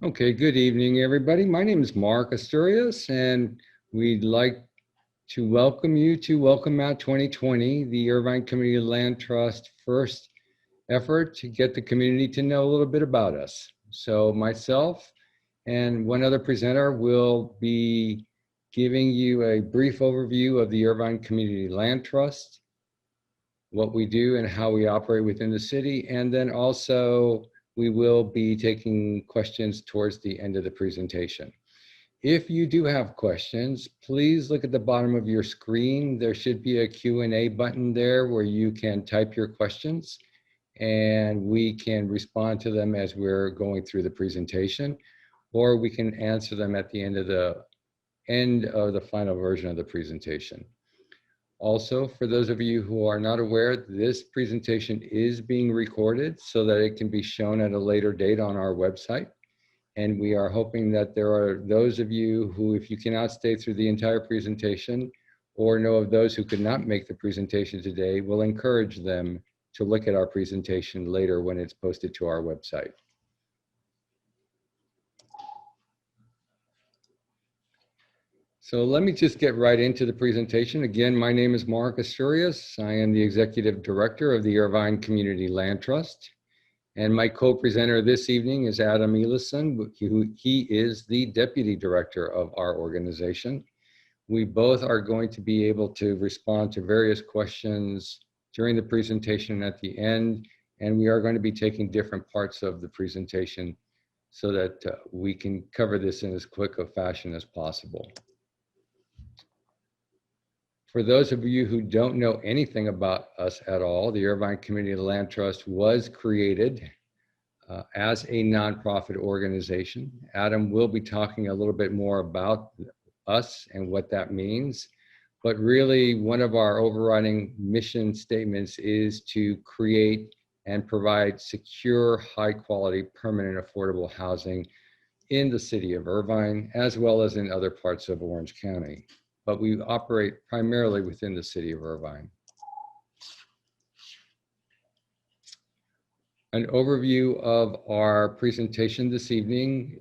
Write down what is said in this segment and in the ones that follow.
Okay, good evening, everybody. My name is Mark Asturias, and we'd like to welcome you to Welcome Out 2020, the Irvine Community Land Trust first effort to get the community to know a little bit about us. So myself and one other presenter will be giving you a brief overview of the Irvine Community Land Trust, what we do and how we operate within the city, and then also we will be taking questions towards the end of the presentation. If you do have questions, please look at the bottom of your screen. There should be a Q&A button there where you can type your questions and we can respond to them as we're going through the presentation, or we can answer them at the end of the final version of the presentation. Also, for those of you who are not aware, this presentation is being recorded so that it can be shown at a later date on our website. And we are hoping that there are those of you who, if you cannot stay through the entire presentation or know of those who could not make the presentation today, we'll encourage them to look at our presentation later when it's posted to our website. So let me just get right into the presentation. Again, my name is Mark Asturias. I am the Executive Director of the Irvine Community Land Trust. And my co-presenter this evening is Adam Elison. He is the Deputy Director of our organization. We both are going to be able to respond to various questions during the presentation and at the end, and we are going to be taking different parts of the presentation so that we can cover this in as quick a fashion as possible. For those of you who don't know anything about us at all, the Irvine Community Land Trust was created as a nonprofit organization. Adam will be talking a little bit more about us and what that means. But really, one of our overriding mission statements is to create and provide secure, high quality, permanent, affordable housing in the city of Irvine, as well as in other parts of Orange County. But we operate primarily within the city of Irvine. An overview of our presentation this evening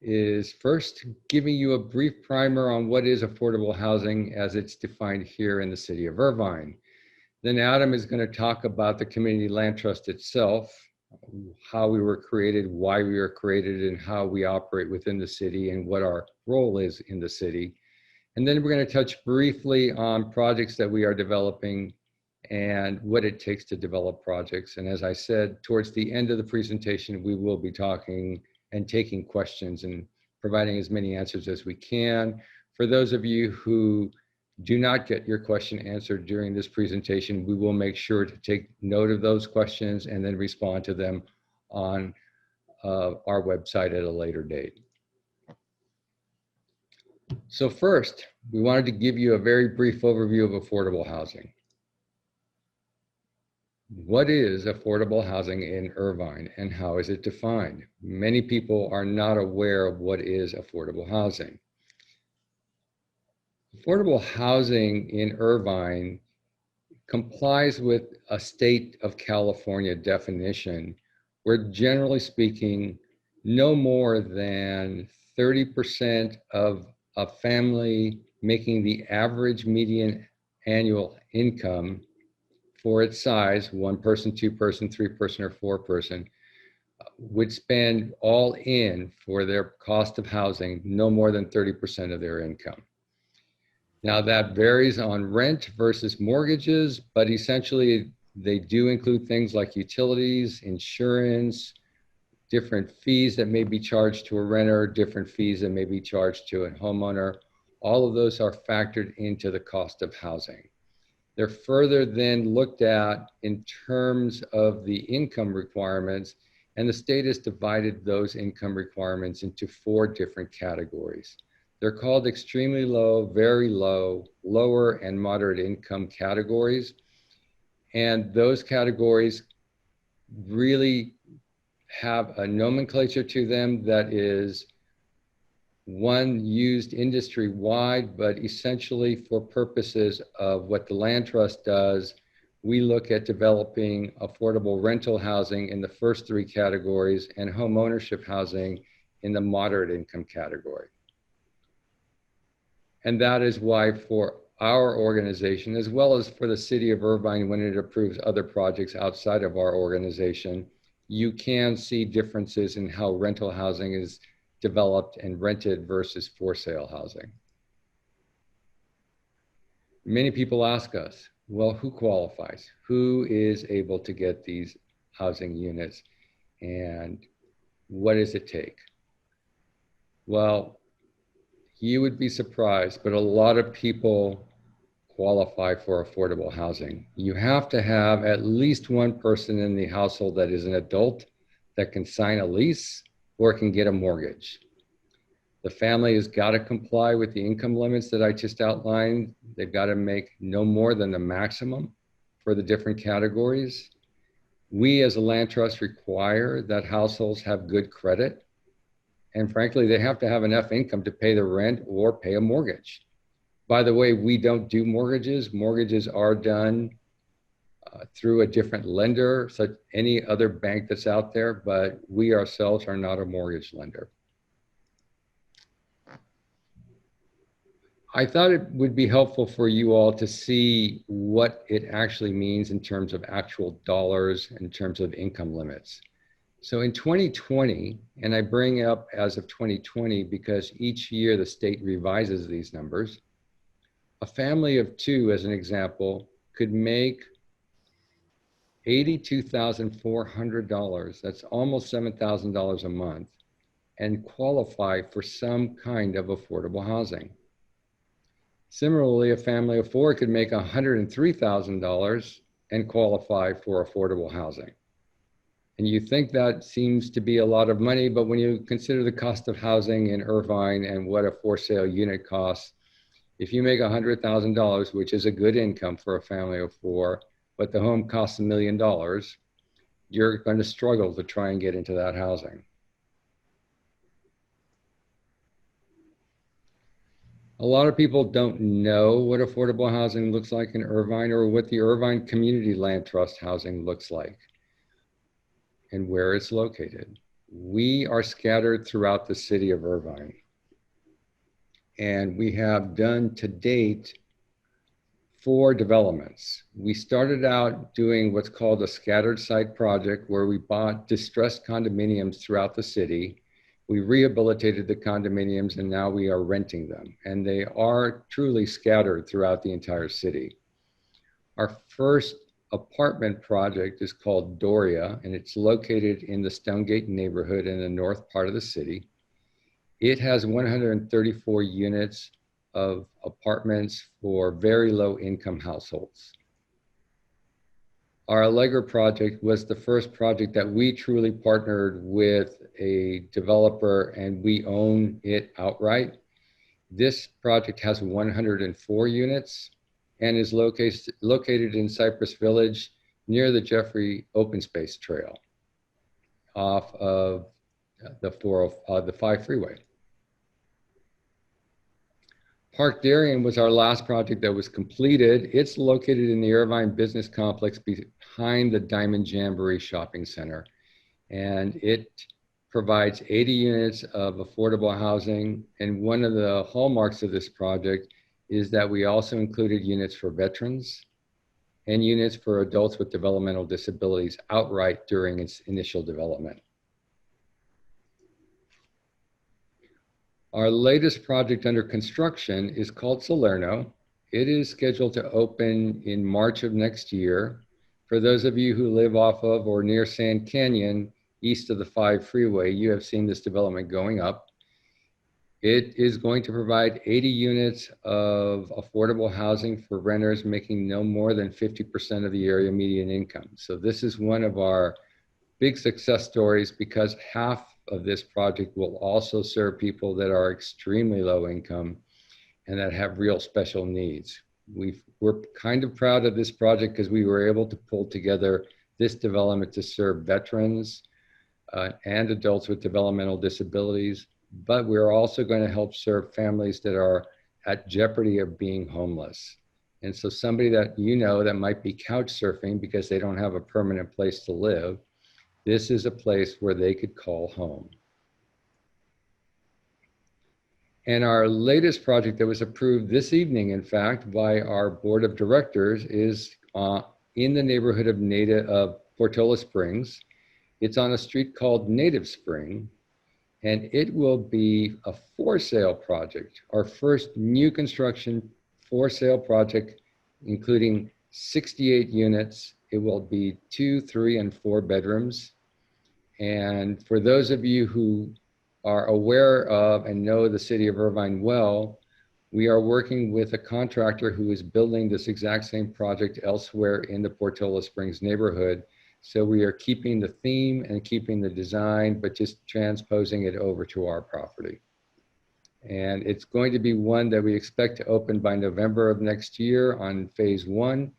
is first giving you a brief primer on what is affordable housing as it's defined here in the city of Irvine. Then Adam is going to talk about the Community Land Trust itself, how we were created, why we were created, and how we operate within the city and what our role is in the city. And then we're going to touch briefly on projects that we are developing and what it takes to develop projects. And as I said, towards the end of the presentation, we will be talking and taking questions and providing as many answers as we can. For those of you who do not get your question answered during this presentation, we will make sure to take note of those questions and then respond to them on our website at a later date. So first, we wanted to give you a very brief overview of affordable housing. What is affordable housing in Irvine and how is it defined? Many people are not aware of what is affordable housing. Affordable housing in Irvine complies with a state of California definition where, generally speaking, no more than 30% of a family making the average median annual income for its size, one person, two person, three person, or four person, would spend all in for their cost of housing no more than 30% of their income. Now that varies on rent versus mortgages, but essentially they do include things like utilities, insurance, different fees that may be charged to a renter, different fees that may be charged to a homeowner. All of those are factored into the cost of housing. They're further then looked at in terms of the income requirements, and the state has divided those income requirements into 4 different categories. They're called extremely low, very low, lower, and moderate income categories. And those categories really have a nomenclature to them that is one used industry-wide, but essentially for purposes of what the Land Trust does, we look at developing affordable rental housing in the first 3 categories and home ownership housing in the moderate income category. And that is why for our organization, as well as for the city of Irvine, when it approves other projects outside of our organization, you can see differences in how rental housing is developed and rented versus for sale housing. Many people ask us, well, who qualifies? Who is able to get these housing units? And what does it take? Well, you would be surprised, but a lot of people qualify for affordable housing. You have to have at least one person in the household that is an adult that can sign a lease or can get a mortgage. The family has got to comply with the income limits that I just outlined. They've got to make no more than the maximum for the different categories. We as a land trust require that households have good credit. And frankly, they have to have enough income to pay the rent or pay a mortgage. By the way, we don't do mortgages. Mortgages are done through a different lender, such any other bank that's out there, but we ourselves are not a mortgage lender. I thought it would be helpful for you all to see what it actually means in terms of actual dollars, in terms of income limits. So in 2020, and I bring up as of 2020 because each year the state revises these numbers, a family of two, as an example, could make $82,400, that's almost $7,000 a month, and qualify for some kind of affordable housing. Similarly, a family of four could make $103,000 and qualify for affordable housing. And you think that seems to be a lot of money, but when you consider the cost of housing in Irvine and what a for sale unit costs, if you make $100,000, which is a good income for a family of four, but the home costs $1 million, you're going to struggle to try and get into that housing. A lot of people don't know what affordable housing looks like in Irvine or what the Irvine Community Land Trust housing looks like and where it's located. We are scattered throughout the city of Irvine. And we have done to date 4 developments. We started out doing what's called a scattered site project where we bought distressed condominiums throughout the city. We rehabilitated the condominiums and now we are renting them. And they are truly scattered throughout the entire city. Our first apartment project is called Doria, and it's located in the Stonegate neighborhood in the north part of the city. It has 134 units of apartments for very low income households. Our Allegra project was the first project that we truly partnered with a developer and we own it outright. This project has 104 units and is located in Cypress Village near the Jeffrey Open Space Trail off of the 5 freeway. Park Darien was our last project that was completed. It's located in the Irvine Business Complex behind the Diamond Jamboree Shopping Center. And it provides 80 units of affordable housing. And one of the hallmarks of this project is that we also included units for veterans and units for adults with developmental disabilities outright during its initial development. Our latest project under construction is called Salerno. It is scheduled to open in March of next year. For those of you who live off of or near Sand Canyon, east of the 5 freeway, you have seen this development going up. It is going to provide 80 units of affordable housing for renters making no more than 50% of the area median income. So this is one of our big success stories because half of this project will also serve people that are extremely low income and that have real special needs. We're kind of proud of this project because we were able to pull together this development to serve veterans and adults with developmental disabilities, but we're also going to help serve families that are at jeopardy of being homeless. And so somebody that you know that might be couch surfing because they don't have a permanent place to live, this is a place where they could call home. And our latest project that was approved this evening, in fact, by our board of directors is in the neighborhood of Portola Springs. It's on a street called Native Spring, and it will be a for sale project, our first new construction for sale project, including 68 units. It will be 2, 3, and 4 bedrooms. And for those of you who are aware of and know the city of Irvine well, we are working with a contractor who is building this exact same project elsewhere in the Portola Springs neighborhood. So we are keeping the theme and keeping the design, but just transposing it over to our property. And it's going to be one that we expect to open by November of next year on phase 1.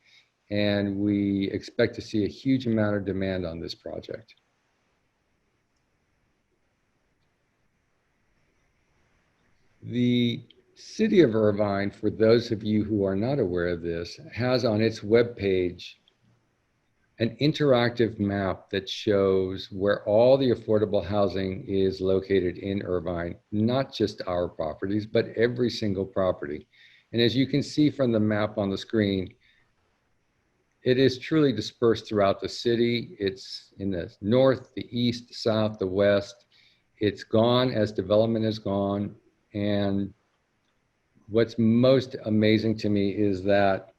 And we expect to see a huge amount of demand on this project. The city of Irvine, for those of you who are not aware of this, has on its webpage an interactive map that shows where all the affordable housing is located in Irvine, not just our properties, but every single property. And as you can see from the map on the screen, it is truly dispersed throughout the city. It's in the north, the east, the south, the west. It's gone as development is gone. And what's most amazing to me is that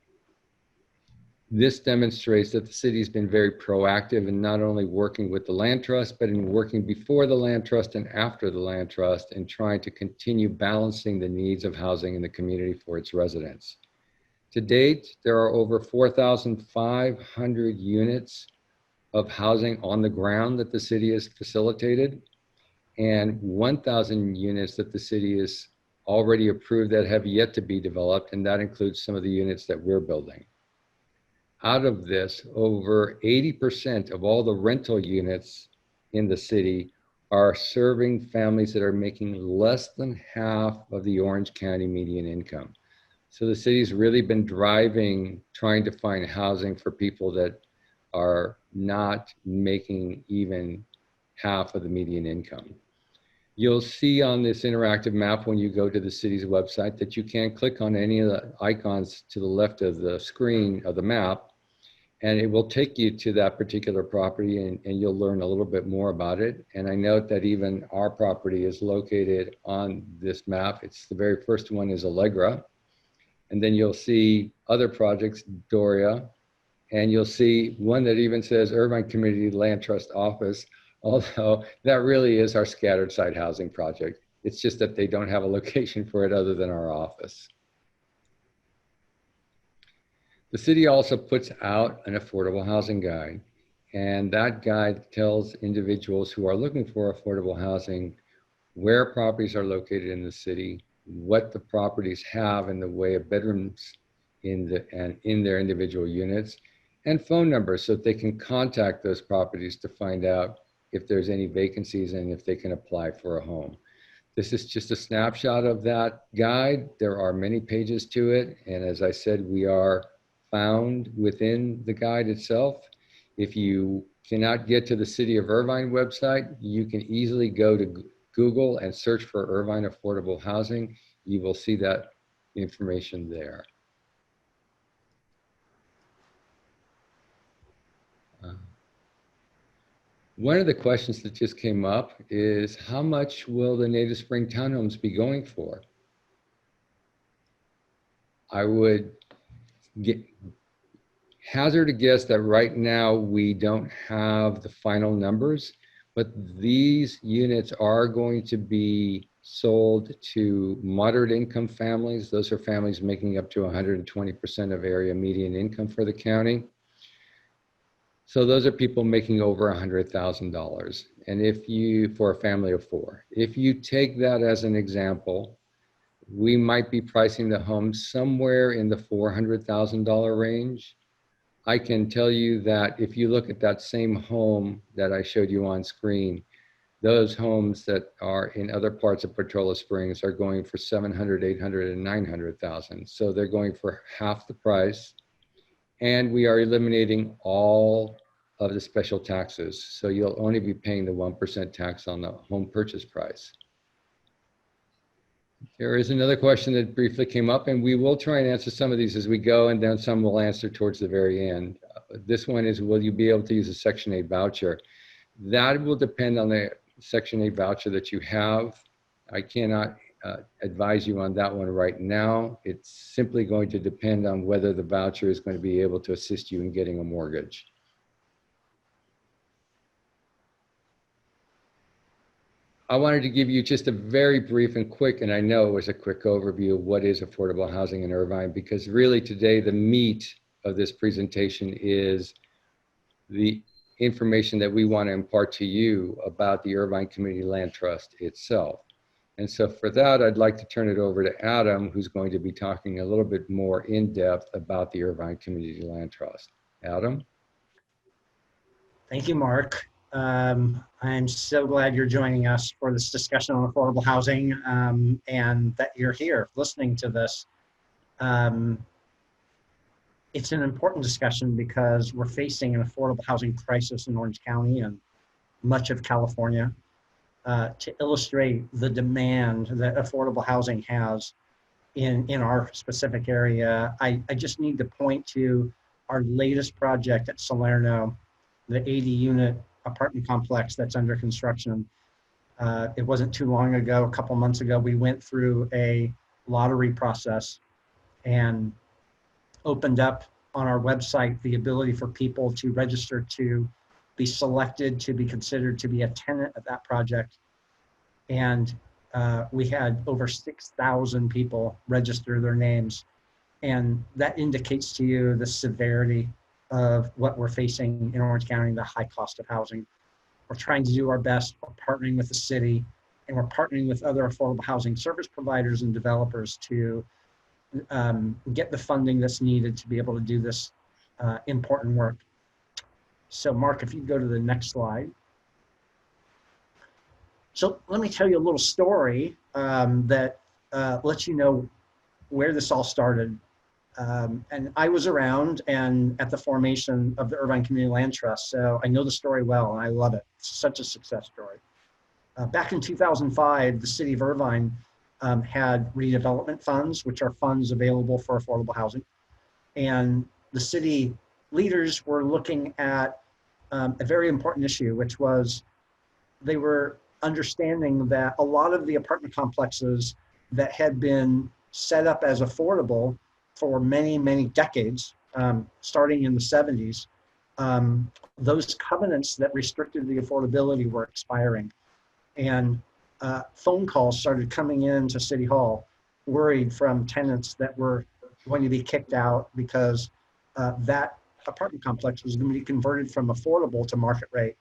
this demonstrates that the city's been very proactive in not only working with the land trust, but in working before the land trust and after the land trust and trying to continue balancing the needs of housing in the community for its residents. To date, there are over 4,500 units of housing on the ground that the city has facilitated, and 1,000 units that the city has already approved that have yet to be developed, and that includes some of the units that we're building. Out of this, over 80% of all the rental units in the city are serving families that are making less than half of the Orange County median income. So the city's really been driving, trying to find housing for people that are not making even half of the median income. You'll see on this interactive map when you go to the city's website that you can click on any of the icons to the left of the screen of the map, and it will take you to that particular property, and you'll learn a little bit more about it. And I note that even our property is located on this map. It's the very first one is Allegra. And then you'll see other projects, Doria, and you'll see one that even says Irvine Community Land Trust Office, although that really is our scattered site housing project. It's just that they don't have a location for it other than our office. The city also puts out an affordable housing guide, and that guide tells individuals who are looking for affordable housing where properties are located in the city, what the properties have in the way of bedrooms in their individual units, and phone numbers so that they can contact those properties to find out if there's any vacancies and if they can apply for a home. This is just a snapshot of that guide. There are many pages to it, and as I said, we are found within the guide itself. If you cannot get to the City of Irvine website, you can easily go to Google and search for Irvine Affordable Housing. You will see that information there. One of the questions that just came up is how much will the Native Spring townhomes be going for? I would hazard a guess that right now we don't have the final numbers, but these units are going to be sold to moderate income families. Those are families making up to 120% of area median income for the county. So those are people making over $100,000. And if you, for a family of 4, if you take that as an example, we might be pricing the home somewhere in the $400,000 range. I can tell you that if you look at that same home that I showed you on screen, those homes that are in other parts of Portola Springs are going for 700, 800, and 900,000. So they're going for half the price. And we are eliminating all of the special taxes. So you'll only be paying the 1% tax on the home purchase price. There is another question that briefly came up, and we will try and answer some of these as we go, and then some we'll answer towards the very end. This one is, will you be able to use a Section 8 voucher? That will depend on the Section 8 voucher that you have. I cannot advise you on that one right now. It's simply going to depend on whether the voucher is going to be able to assist you in getting a mortgage. I wanted to give you just a very brief and quick, and I know it was a quick overview of what is affordable housing in Irvine, because really today the meat of this presentation is the information that we want to impart to you about the Irvine Community Land Trust itself. And so for that, I'd like to turn it over to Adam, who's going to be talking a little bit more in depth about the Irvine Community Land Trust. Adam? Thank you, Mark. I'm so glad you're joining us for this discussion on affordable housing, and that you're here listening to this. It's an important discussion because we're facing an affordable housing crisis in Orange County and much of California. To illustrate the demand that affordable housing has in our specific area, I just need to point to our latest project at Salerno, the 80-unit apartment complex that's under construction. It wasn't too long ago, a couple months ago, we went through a lottery process and opened up on our website the ability for people to register to be selected to be considered to be a tenant of that project. And we had over 6,000 people register their names. And that indicates to you the severity of what we're facing in Orange County, the high cost of housing. We're trying to do our best. We're partnering with the city, and we're partnering with other affordable housing service providers and developers to get the funding that's needed to be able to do this important work. So Mark, if you go to the next slide. So let me tell you a little story that lets you know where this all started. And I was around and at the formation of the Irvine Community Land Trust, so I know the story well and I love it. It's such a success story. Back in 2005, the city of Irvine had redevelopment funds, which are funds available for affordable housing. And the city leaders were looking at a very important issue, which was they were understanding that a lot of the apartment complexes that had been set up as affordable for many, many decades, starting in the 70s, those covenants that restricted the affordability were expiring. And phone calls started coming in to City Hall, worried from tenants that were going to be kicked out because that apartment complex was going to be converted from affordable to market rate.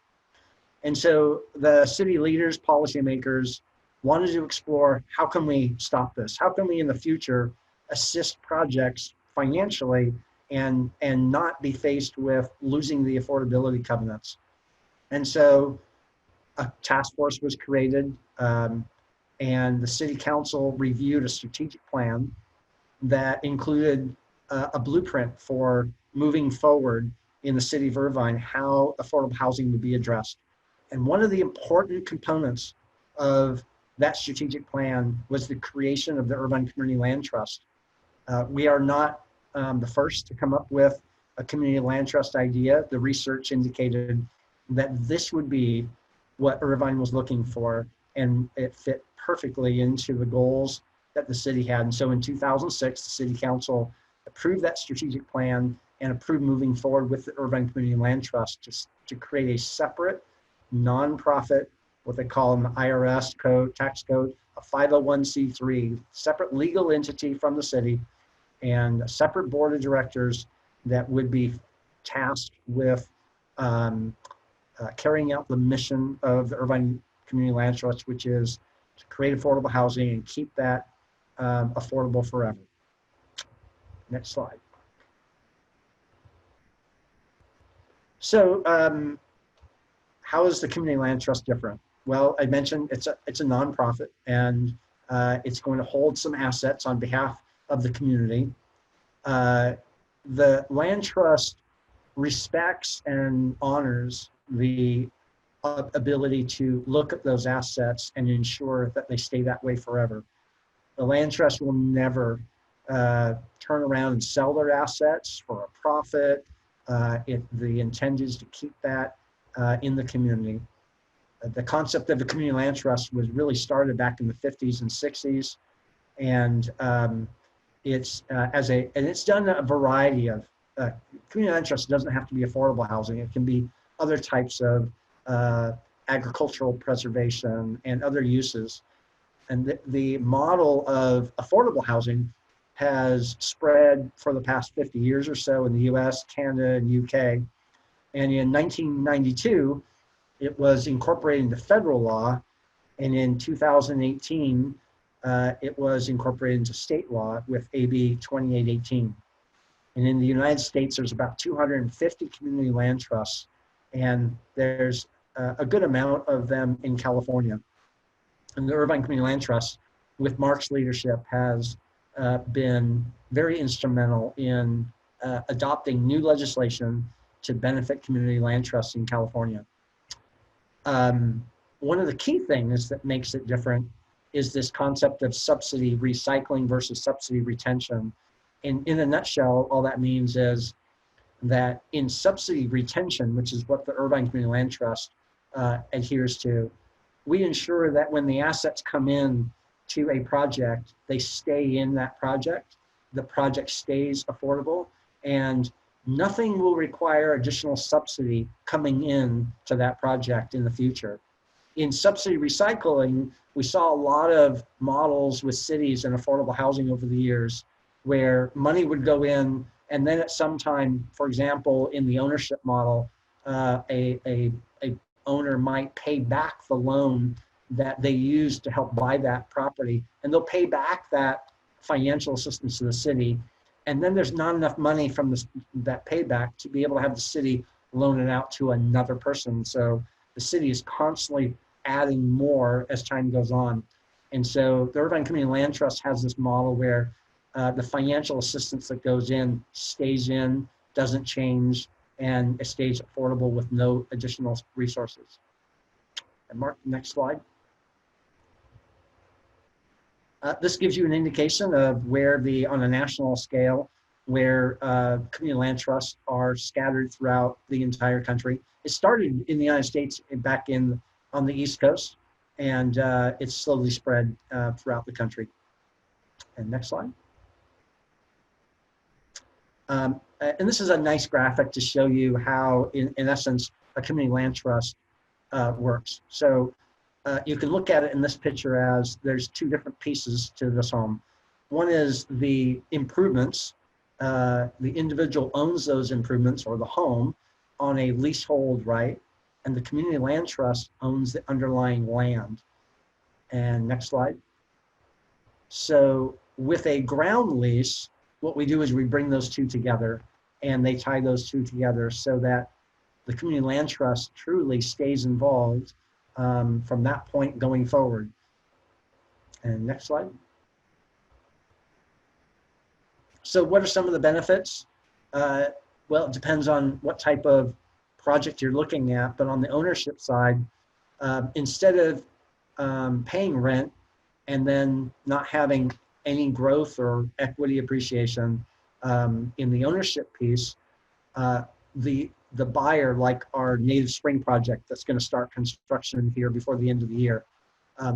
And so the city leaders, policymakers wanted to explore, how can we stop this? How can we in the future assist projects financially and not be faced with losing the affordability covenants? And so a task force was created, and the city council reviewed a strategic plan that included a blueprint for moving forward in the city of Irvine, how affordable housing would be addressed. And one of the important components of that strategic plan was the creation of the Irvine Community Land Trust. We are not the first to come up with a community land trust idea. The research indicated that this would be what Irvine was looking for, and it fit perfectly into the goals that the city had. And so in 2006, the city council approved that strategic plan and approved moving forward with the Irvine Community Land Trust to create a separate nonprofit, what they call in the IRS code, tax code, a 501c3, separate legal entity from the city, and a separate board of directors that would be tasked with carrying out the mission of the Irvine Community Land Trust, which is to create affordable housing and keep that affordable forever. Next slide. So how is the Community Land Trust different? Well, I mentioned it's a nonprofit, and it's going to hold some assets on behalf of the community. The land trust respects and honors the ability to look at those assets and ensure that they stay that way forever. The land trust will never turn around and sell their assets for a profit. The intent is to keep that in the community. The concept of the community land trust was really started back in the 50s and 60s, and it's done a variety of community land trust. Doesn't have to be affordable housing. It can be other types of agricultural preservation and other uses. And the model of affordable housing has spread for the past 50 years or so in the US, Canada, and UK. And in 1992, it was incorporated into federal law. And in 2018, it was incorporated into state law with AB 2818. And in the United States, there's about 250 community land trusts, and there's a good amount of them in California. And the Irvine Community Land Trust, with Mark's leadership, has been very instrumental in adopting new legislation to benefit community land trusts in California. One of the key things that makes it different is this concept of subsidy recycling versus subsidy retention. In a nutshell, all that means is that in subsidy retention, which is what the Irvine Community Land Trust adheres to, we ensure that when the assets come in to a project, they stay in that project. The project stays affordable, and nothing will require additional subsidy coming in to that project in the future. In subsidy recycling, we saw a lot of models with cities and affordable housing over the years where money would go in, and then at some time, for example, in the ownership model, a owner might pay back the loan that they used to help buy that property, and they'll pay back that financial assistance to the city. And then there's not enough money from that payback to be able to have the city loan it out to another person. So the city is constantly adding more as time goes on. And so the Irvine Community Land Trust has this model where the financial assistance that goes in stays in, doesn't change, and it stays affordable with no additional resources. And Mark, next slide. This gives you an indication of where on a national scale, where community land trusts are scattered throughout the entire country. It started in the United States back on the East Coast, and it's slowly spread throughout the country. And next slide. And this is a nice graphic to show you how, in essence, a community land trust works. So you can look at it in this picture as there's two different pieces to this home. One is the improvements. The individual owns those improvements or the home on a leasehold right, and the community land trust owns the underlying land. And next slide. So with a ground lease, what we do is we bring those two together, and they tie those two together so that the community land trust truly stays involved from that point going forward. And next slide. So what are some of the benefits? Well, it depends on what type of project you're looking at, but on the ownership side, instead of paying rent and then not having any growth or equity appreciation in the ownership piece, the buyer, like our Native Spring project that's going to start construction here before the end of the year,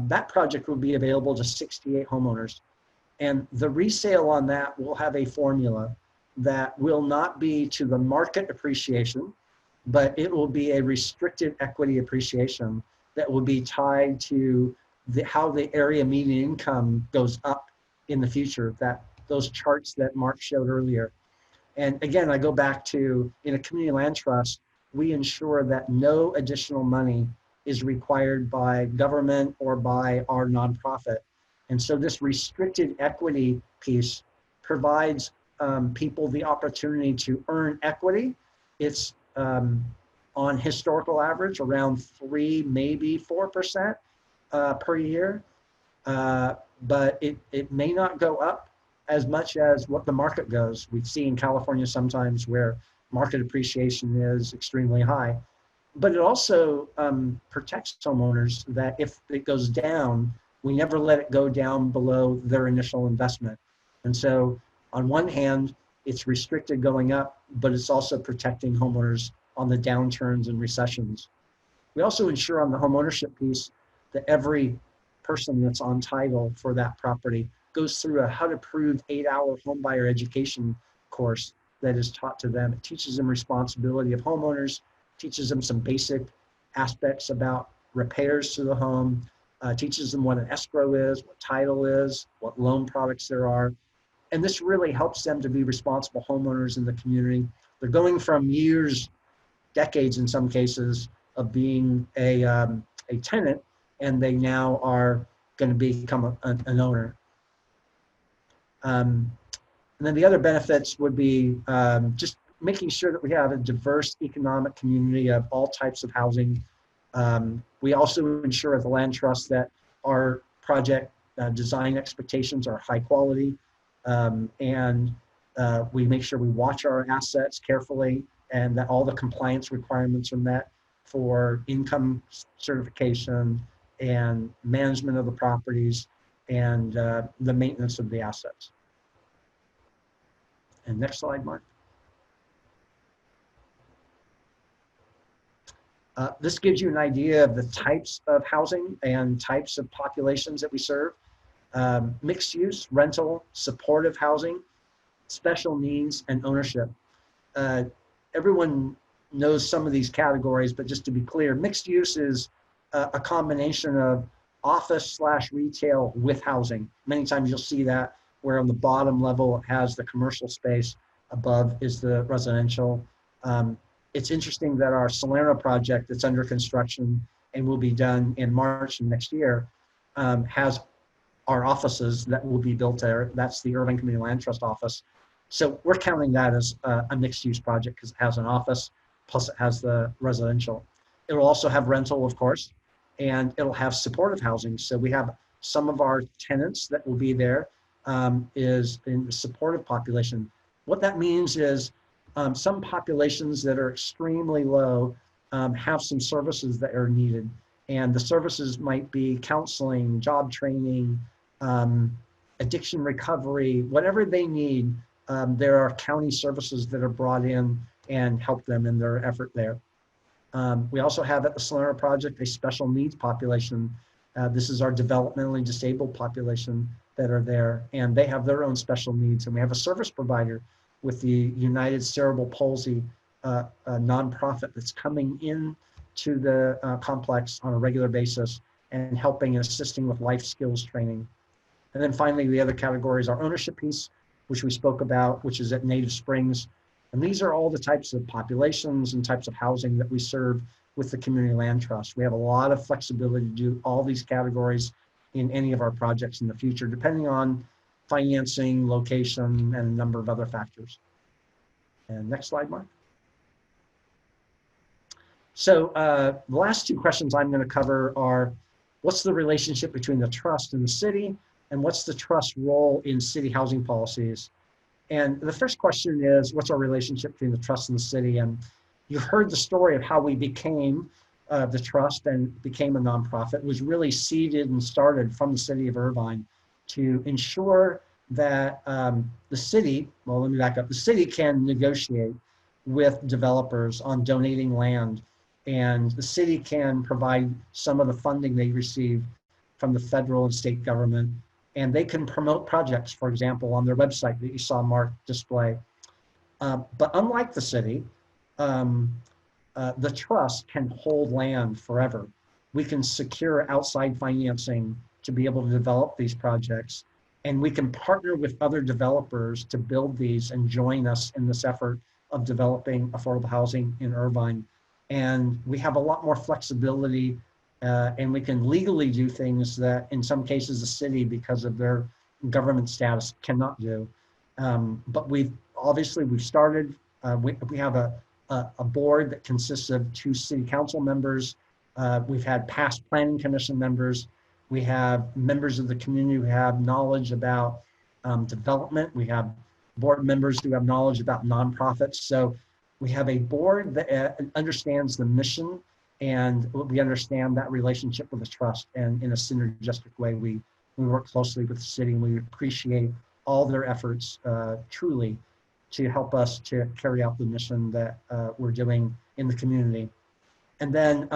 that project will be available to 68 homeowners. And the resale on that will have a formula that will not be to the market appreciation, but it will be a restricted equity appreciation that will be tied to how the area median income goes up in the future, those charts that Mark showed earlier. And again, I go back to, in a community land trust, we ensure that no additional money is required by government or by our nonprofit. And so this restricted equity piece provides people the opportunity to earn equity. It's on historical average around 3, maybe 4% per year. But it may not go up as much as what the market goes. We see in California sometimes where market appreciation is extremely high. But it also protects homeowners that if it goes down, we never let it go down below their initial investment. And so on one hand, it's restricted going up, but it's also protecting homeowners on the downturns and recessions. We also ensure on the homeownership piece that every person that's on title for that property goes through a HUD approved 8-hour homebuyer education course that is taught to them. It teaches them responsibility of homeowners, teaches them some basic aspects about repairs to the home, teaches them what an escrow is, what title is, what loan products there are. And this really helps them to be responsible homeowners in the community. They're going from years, decades in some cases, of being a tenant, and they now are going to become an owner. And then the other benefits would be just making sure that we have a diverse economic community of all types of housing. We also ensure at the Land Trust that our project design expectations are high quality, and we make sure we watch our assets carefully and that all the compliance requirements are met for income certification and management of the properties and the maintenance of the assets. And next slide, Mark. This gives you an idea of the types of housing and types of populations that we serve. Mixed use, rental, supportive housing, special needs, and ownership. Everyone knows some of these categories, but just to be clear, mixed use is a combination of office/retail with housing. Many times you'll see that where on the bottom level it has the commercial space, above is the residential. It's interesting that our Salerno project that's under construction and will be done in March of next year has our offices that will be built there. That's the Irvine Community Land Trust office. So we're counting that as a mixed use project because it has an office, plus it has the residential. It will also have rental, of course, and it'll have supportive housing. So we have some of our tenants that will be there is in the supportive population. What that means is some populations that are extremely low have some services that are needed. And the services might be counseling, job training, addiction recovery, whatever they need. There are county services that are brought in and help them in their effort there. We also have at the Salerno project a special needs population. This is our developmentally disabled population that are there, and they have their own special needs. And we have a service provider with the United Cerebral Palsy a nonprofit that's coming in to the complex on a regular basis and helping and assisting with life skills training. And then finally, the other categories are ownership piece, which we spoke about, which is at Native Springs. And these are all the types of populations and types of housing that we serve with the Community Land Trust. We have a lot of flexibility to do all these categories in any of our projects in the future, depending on financing, location, and a number of other factors. And next slide, Mark. So the last two questions I'm going to cover are, what's the relationship between the trust and the city? And what's the trust role in city housing policies? And the first question is, what's our relationship between the trust and the city? And you heard the story of how we became the trust and became a nonprofit. It was really seeded and started from the city of Irvine to ensure that the city, well, let me back up. The city can negotiate with developers on donating land, and the city can provide some of the funding they receive from the federal and state government, and they can promote projects, for example, on their website that you saw Mark display. But unlike the city, the trust can hold land forever. We can secure outside financing to be able to develop these projects, and we can partner with other developers to build these and join us in this effort of developing affordable housing in Irvine. And we have a lot more flexibility, and we can legally do things that in some cases the city, because of their government status, cannot do. But we've started, we have a board that consists of 2 city council members. We've had past planning commission members. We have members of the community who have knowledge about development. We have board members who have knowledge about nonprofits. So we have a board that understands the mission And we understand that relationship with the trust, and in a synergistic way, we work closely with the city, and we appreciate all their efforts truly to help us to carry out the mission that we're doing in the community. And then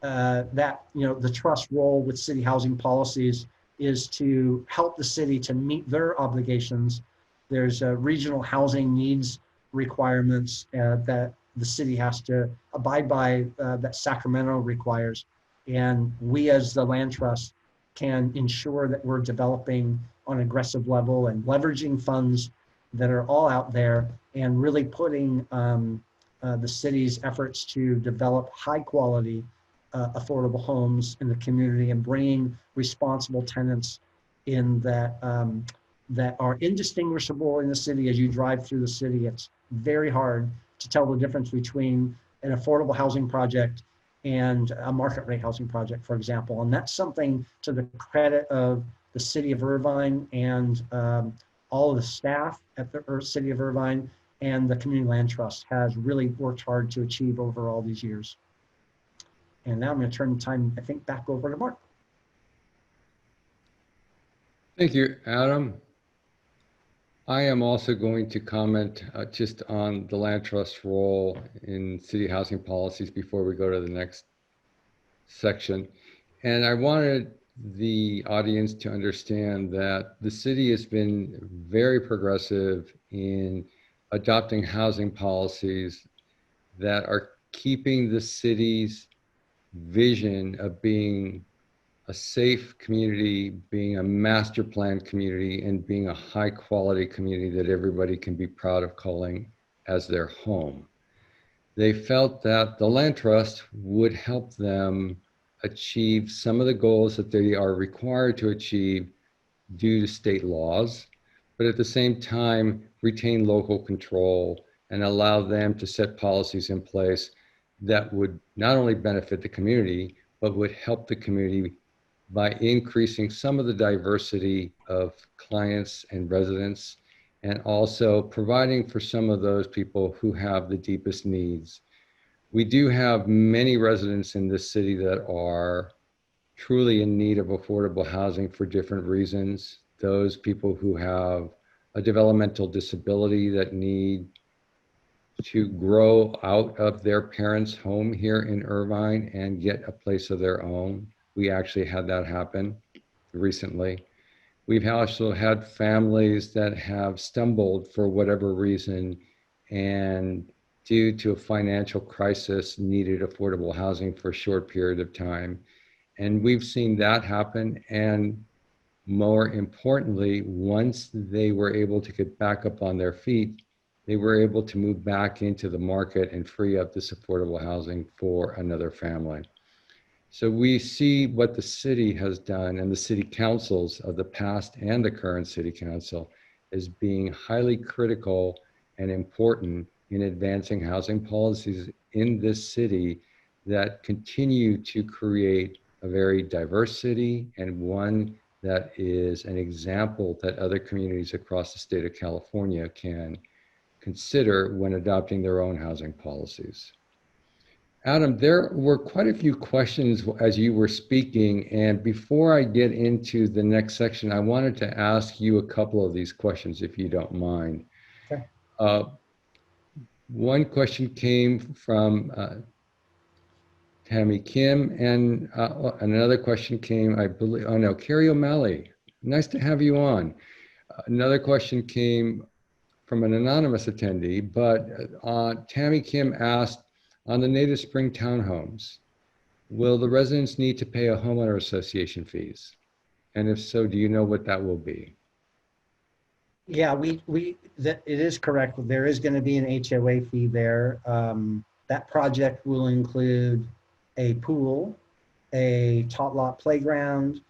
that, the trust role with city housing policies is to help the city to meet their obligations. There's regional housing needs requirements that the city has to abide by, that Sacramento requires. And we as the land trust can ensure that we're developing on an aggressive level and leveraging funds that are all out there, and really putting the city's efforts to develop high quality affordable homes in the community, and bringing responsible tenants in that are indistinguishable in the city. As you drive through the city, it's very hard to tell the difference between an affordable housing project and a market rate housing project, for example. And that's something to the credit of the city of Irvine and all of the staff at the city of Irvine, and the Community Land Trust has really worked hard to achieve over all these years. And now I'm going to turn the time, I think, back over to Mark. Thank you, Adam. I am also going to comment just on the Land Trust role in city housing policies before we go to the next section. And I wanted the audience to understand that the city has been very progressive in adopting housing policies that are keeping the city's vision of being a safe community, being a master planned community, and being a high quality community that everybody can be proud of calling as their home. They felt that the Land Trust would help them achieve some of the goals that they are required to achieve due to state laws, but at the same time retain local control and allow them to set policies in place that would not only benefit the community, but would help the community by increasing some of the diversity of clients and residents, and also providing for some of those people who have the deepest needs. We do have many residents in this city that are truly in need of affordable housing for different reasons. Those people who have a developmental disability that need to grow out of their parents' home here in Irvine and get a place of their own. We actually had that happen recently. We've also had families that have stumbled for whatever reason, and due to a financial crisis needed affordable housing for a short period of time. And we've seen that happen. And more importantly, once they were able to get back up on their feet, they were able to move back into the market and free up this affordable housing for another family. So we see what the city has done, and the city councils of the past and the current city council, as being highly critical and important in advancing housing policies in this city that continue to create a very diverse city, and one that is an example that other communities across the state of California can consider when adopting their own housing policies. Adam, there were quite a few questions as you were speaking, and before I get into the next section, I wanted to ask you a couple of these questions, if you don't mind. Okay. One question came from Tammy Kim, and another question came, I believe, oh no, Carrie O'Malley. Nice to have you on. Another question came from an anonymous attendee, but Tammy Kim asked, on the Native Spring townhomes, will the residents need to pay a homeowner association fees? And if so, do you know what that will be? Yeah, it is correct. There is going to be an HOA fee there. That project will include a pool, a tot lot playground,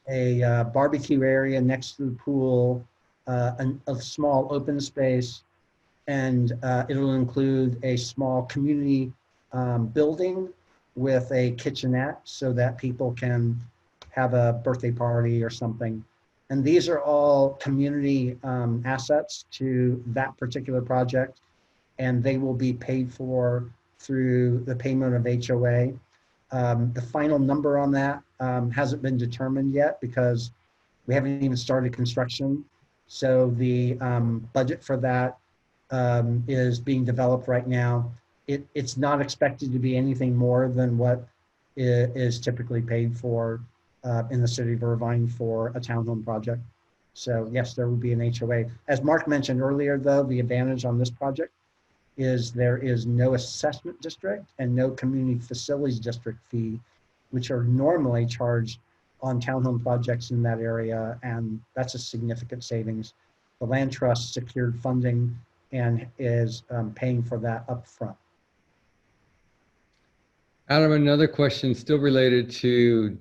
a barbecue area next to the pool, a small open space, and it'll include a small community building with a kitchenette so that people can have a birthday party or something. And these are all community assets to that particular project, and they will be paid for through the payment of HOA. The final number on that hasn't been determined yet because we haven't even started construction. So the budget for that is being developed right now. It's not expected to be anything more than what is typically paid for in the city of Irvine for a townhome project. So yes, there will be an HOA. As Mark mentioned earlier, though, the advantage on this project is there is no assessment district and no community facilities district fee, which are normally charged on townhome projects in that area, and that's a significant savings. The land trust secured funding and is paying for that up front. Adam, another question still related to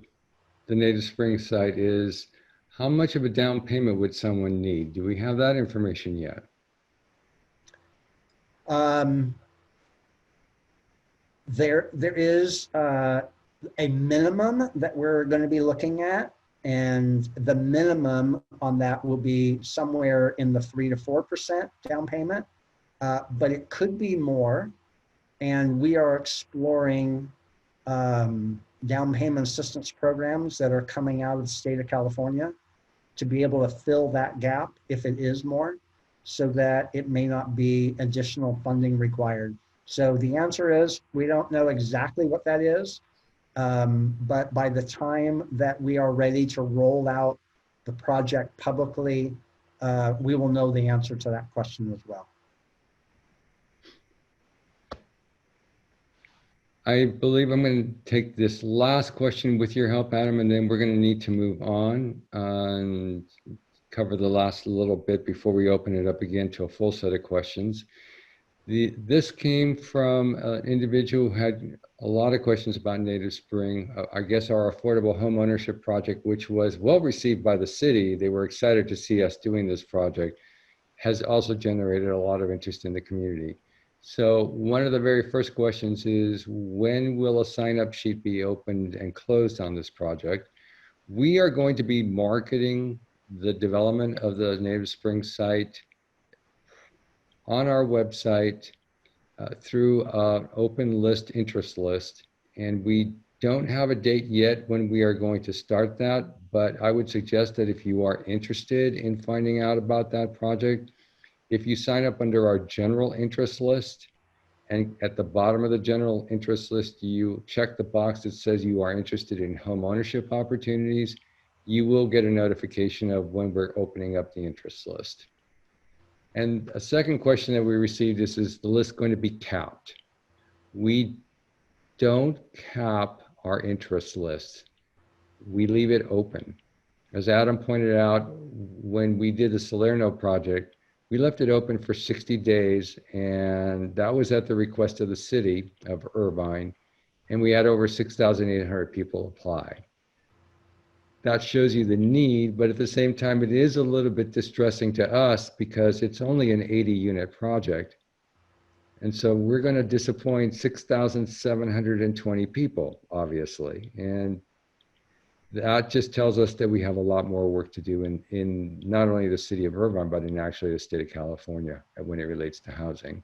the Native Springs site is, how much of a down payment would someone need? Do we have that information yet? There is a minimum that we're going to be looking at, and the minimum on that will be somewhere in the 3 to 4% down payment, but it could be more. And we are exploring down payment assistance programs that are coming out of the state of California to be able to fill that gap if it is more, so that it may not be additional funding required. So the answer is, we don't know exactly what that is, but by the time that we are ready to roll out the project publicly, we will know the answer to that question as well. I believe I'm going to take this last question with your help, Adam, and then we're going to need to move on and cover the last little bit before we open it up again to a full set of questions. This came from an individual who had a lot of questions about Native Spring. I guess our affordable home ownership project, which was well received by the city, they were excited to see us doing this project, has also generated a lot of interest in the community. So one of the very first questions is, when will a sign-up sheet be opened and closed on this project? We are going to be marketing the development of the Native Springs site on our website through an open list interest list. And we don't have a date yet when we are going to start that, but I would suggest that if you are interested in finding out about that project, if you sign up under our general interest list, and at the bottom of the general interest list, you check the box that says you are interested in home ownership opportunities, you will get a notification of when we're opening up the interest list. And a second question that we received is the list going to be capped? We don't cap our interest list. We leave it open. As Adam pointed out, when we did the Salerno project, we left it open for 60 days, and that was at the request of the city of Irvine, and we had over 6,800 people apply. That shows you the need, but at the same time, it is a little bit distressing to us because it's only an 80-unit project. And so we're going to disappoint 6,720 people, obviously. And that just tells us that we have a lot more work to do in not only the city of Irvine, but in actually the state of California when it relates to housing.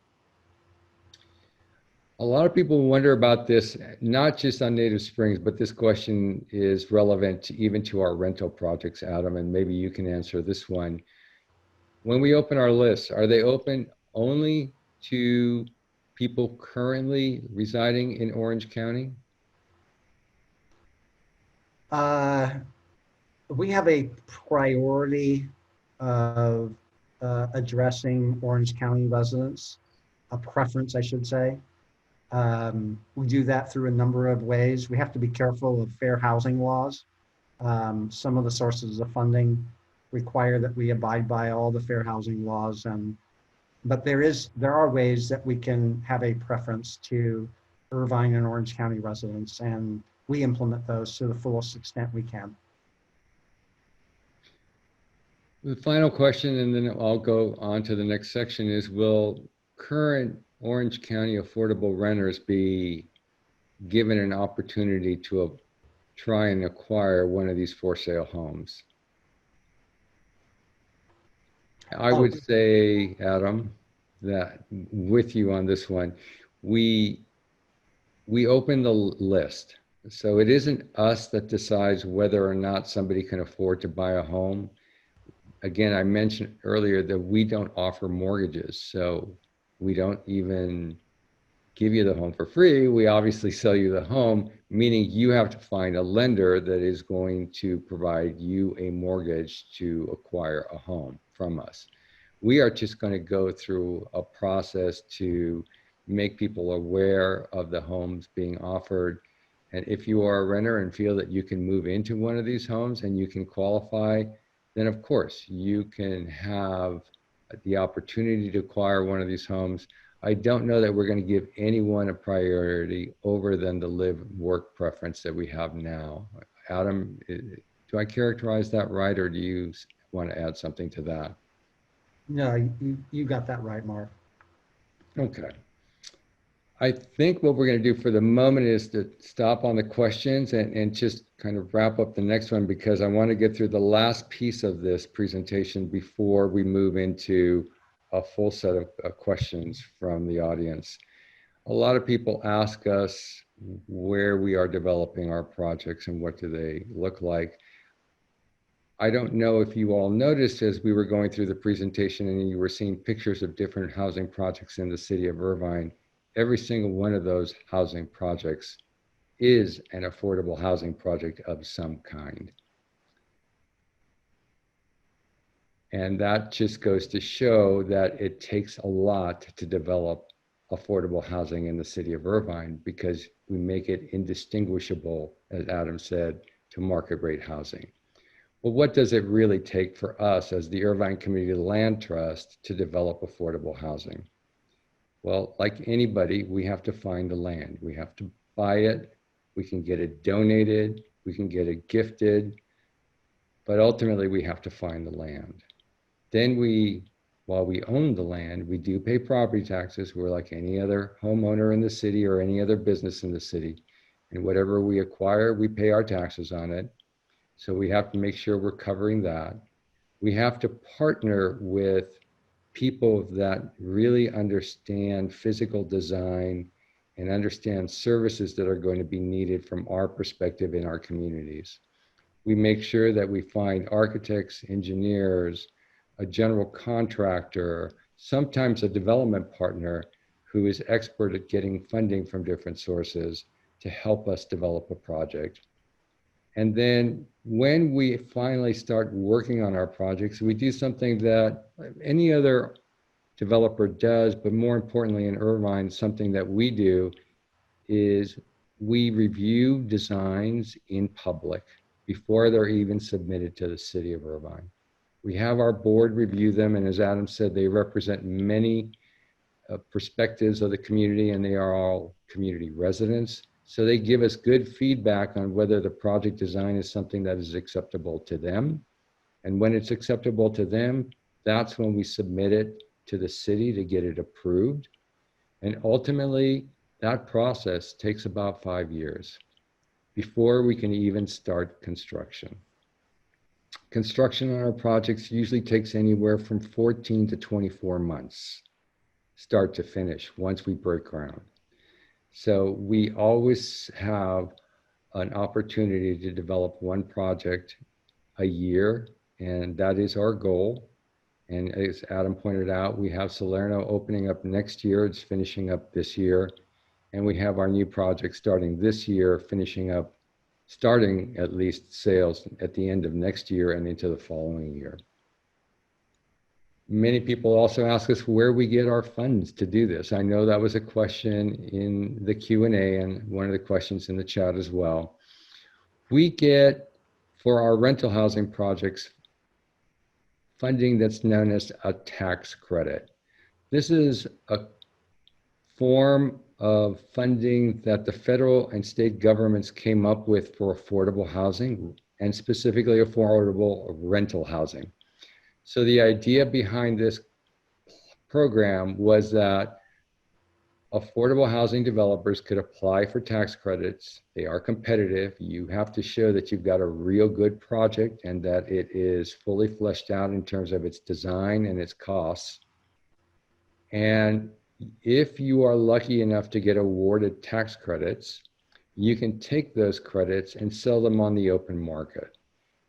A lot of people wonder about this, not just on Native Springs, but this question is relevant even to our rental projects, Adam, and maybe you can answer this one. When we open our lists, are they open only to people currently residing in Orange County? We have a priority of addressing Orange County residents, a preference, I should say. We do that through a number of ways. We have to be careful of fair housing laws. Some of the sources of funding require that we abide by all the fair housing laws, but there are ways that we can have a preference to Irvine and Orange County residents, and we implement those to the fullest extent we can. The final question, and then I'll go on to the next section, is will current Orange County affordable renters be given an opportunity to try and acquire one of these for sale homes? I would say, Adam, that with you on this one, we we open the list. So it isn't us that decides whether or not somebody can afford to buy a home. Again, I mentioned earlier that we don't offer mortgages. So we don't even give you the home for free. We obviously sell you the home, meaning you have to find a lender that is going to provide you a mortgage to acquire a home from us. We are just going to go through a process to make people aware of the homes being offered. And if you are a renter and feel that you can move into one of these homes and you can qualify, then of course you can have the opportunity to acquire one of these homes. I don't know that we're going to give anyone a priority over than the live work preference that we have now. Adam, do I characterize that right, or do you want to add something to that? No, you got that right, Mark. Okay. I think what we're going to do for the moment is to stop on the questions and just kind of wrap up the next one, because I want to get through the last piece of this presentation before we move into a full set of questions from the audience. A lot of people ask us where we are developing our projects and what do they look like. I don't know if you all noticed as we were going through the presentation and you were seeing pictures of different housing projects in the city of Irvine. Every single one of those housing projects is an affordable housing project of some kind. And that just goes to show that it takes a lot to develop affordable housing in the city of Irvine, because we make it indistinguishable, as Adam said, to market rate housing. Well, what does it really take for us as the Irvine Community Land Trust to develop affordable housing? Well, like anybody, we have to find the land. We have to buy it. We can get it donated. We can get it gifted. But ultimately, we have to find the land. Then while we own the land, we do pay property taxes. We're like any other homeowner in the city or any other business in the city. And whatever we acquire, we pay our taxes on it. So we have to make sure we're covering that. We have to partner with people that really understand physical design and understand services that are going to be needed from our perspective in our communities. We make sure that we find architects, engineers, a general contractor, sometimes a development partner who is expert at getting funding from different sources to help us develop a project. And then when we finally start working on our projects, we do something that any other developer does, but more importantly in Irvine, something that we do is we review designs in public before they're even submitted to the city of Irvine. We have our board review them, and as Adam said, they represent many perspectives of the community, and they are all community residents. So they give us good feedback on whether the project design is something that is acceptable to them. And when it's acceptable to them, that's when we submit it to the city to get it approved. And ultimately, that process takes about 5 years before we can even start construction. Construction on our projects usually takes anywhere from 14 to 24 months, start to finish, once we break ground. So we always have an opportunity to develop one project a year, and that is our goal. And as Adam pointed out, we have Salerno opening up next year. It's finishing up this year. And we have our new project starting this year, starting at least sales at the end of next year and into the following year. Many people also ask us where we get our funds to do this. I know that was a question in the Q&A and one of the questions in the chat as well. We get, for our rental housing projects, funding that's known as a tax credit. This is a form of funding that the federal and state governments came up with for affordable housing, and specifically affordable rental housing. So the idea behind this program was that affordable housing developers could apply for tax credits. They are competitive. You have to show that you've got a real good project and that it is fully fleshed out in terms of its design and its costs. And If you are lucky enough to get awarded tax credits, you can take those credits and sell them on the open market.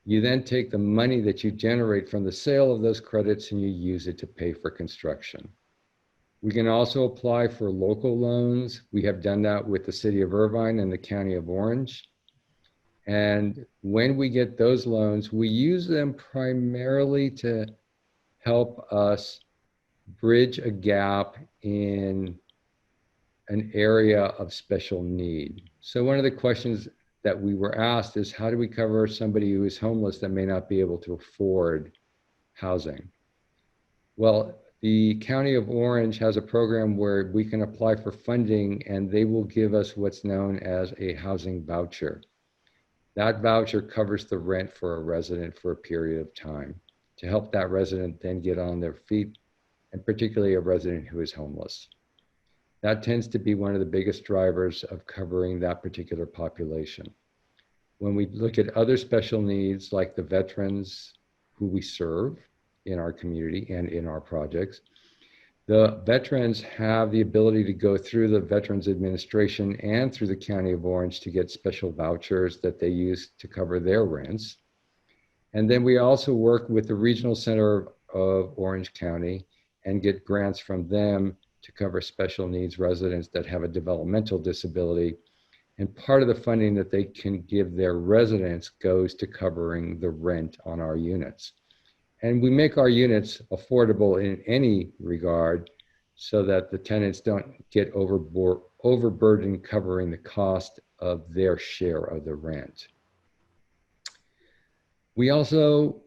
You then take the money that you generate from the sale of those credits and you use it to pay for construction. We can also apply for local loans. We have done that with the City of Irvine and the County of Orange. And when we get those loans, we use them primarily to help us bridge a gap in an area of special need. So one of the questions that we were asked is, how do we cover somebody who is homeless that may not be able to afford housing? Well, the County of Orange has a program where we can apply for funding and they will give us what's known as a housing voucher. That voucher covers the rent for a resident for a period of time to help that resident then get on their feet, and particularly a resident who is homeless. That tends to be one of the biggest drivers of covering that particular population. When we look at other special needs like the veterans who we serve in our community and in our projects, the veterans have the ability to go through the Veterans Administration and through the County of Orange to get special vouchers that they use to cover their rents. And then we also work with the Regional Center of Orange County and get grants from them to cover special needs residents that have a developmental disability. And part of the funding that they can give their residents goes to covering the rent on our units. And we make our units affordable in any regard so that the tenants don't get overburdened covering the cost of their share of the rent. We also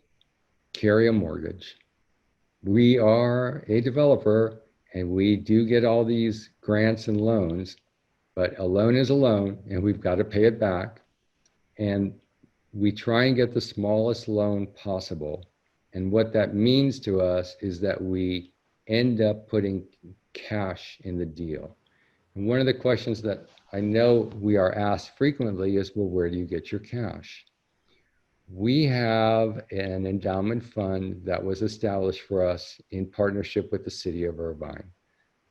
carry a mortgage. We are a developer and we do get all these grants and loans, but a loan is a loan and we've got to pay it back. And we try and get the smallest loan possible. And what that means to us is that we end up putting cash in the deal. And one of the questions that I know we are asked frequently is, well, where do you get your cash? We have an endowment fund that was established for us in partnership with the City of Irvine.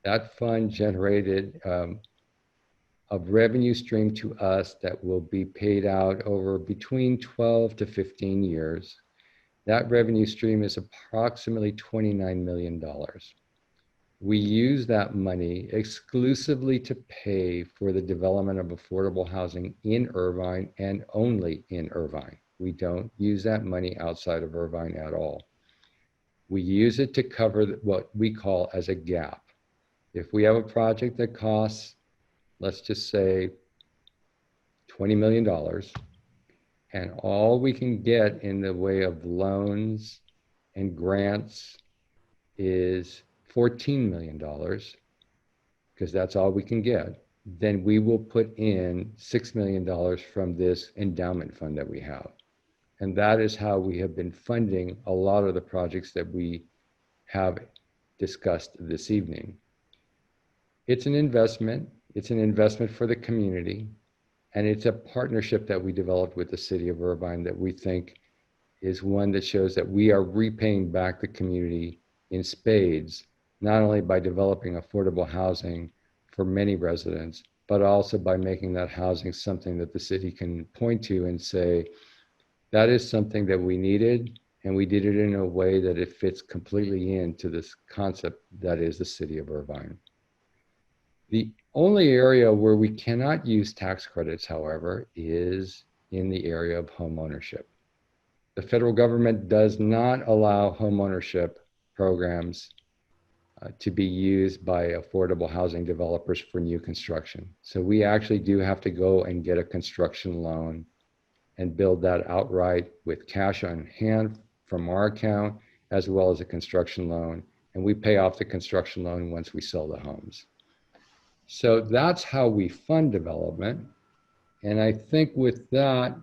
That fund generated a revenue stream to us that will be paid out over between 12 to 15 years. That revenue stream is approximately $29 million. We use that money exclusively to pay for the development of affordable housing in Irvine and only in Irvine. We don't use that money outside of Irvine at all. We use it to cover what we call as a gap. If we have a project that costs, let's just say, $20 million, and all we can get in the way of loans and grants is $14 million, because that's all we can get, then we will put in $6 million from this endowment fund that we have. And that is how we have been funding a lot of the projects that we have discussed this evening. It's an investment. It's an investment for the community. And it's a partnership that we developed with the City of Irvine that we think is one that shows that we are repaying back the community in spades, not only by developing affordable housing for many residents, but also by making that housing something that the city can point to and say, that is something that we needed, and we did it in a way that it fits completely into this concept that is the City of Irvine. The only area where we cannot use tax credits, however, is in the area of home ownership. The federal government does not allow home ownership programs to be used by affordable housing developers for new construction. So we actually do have to go and get a construction loan and build that outright with cash on hand from our account, as well as a construction loan. And we pay off the construction loan once we sell the homes. So that's how we fund development. And I think with that,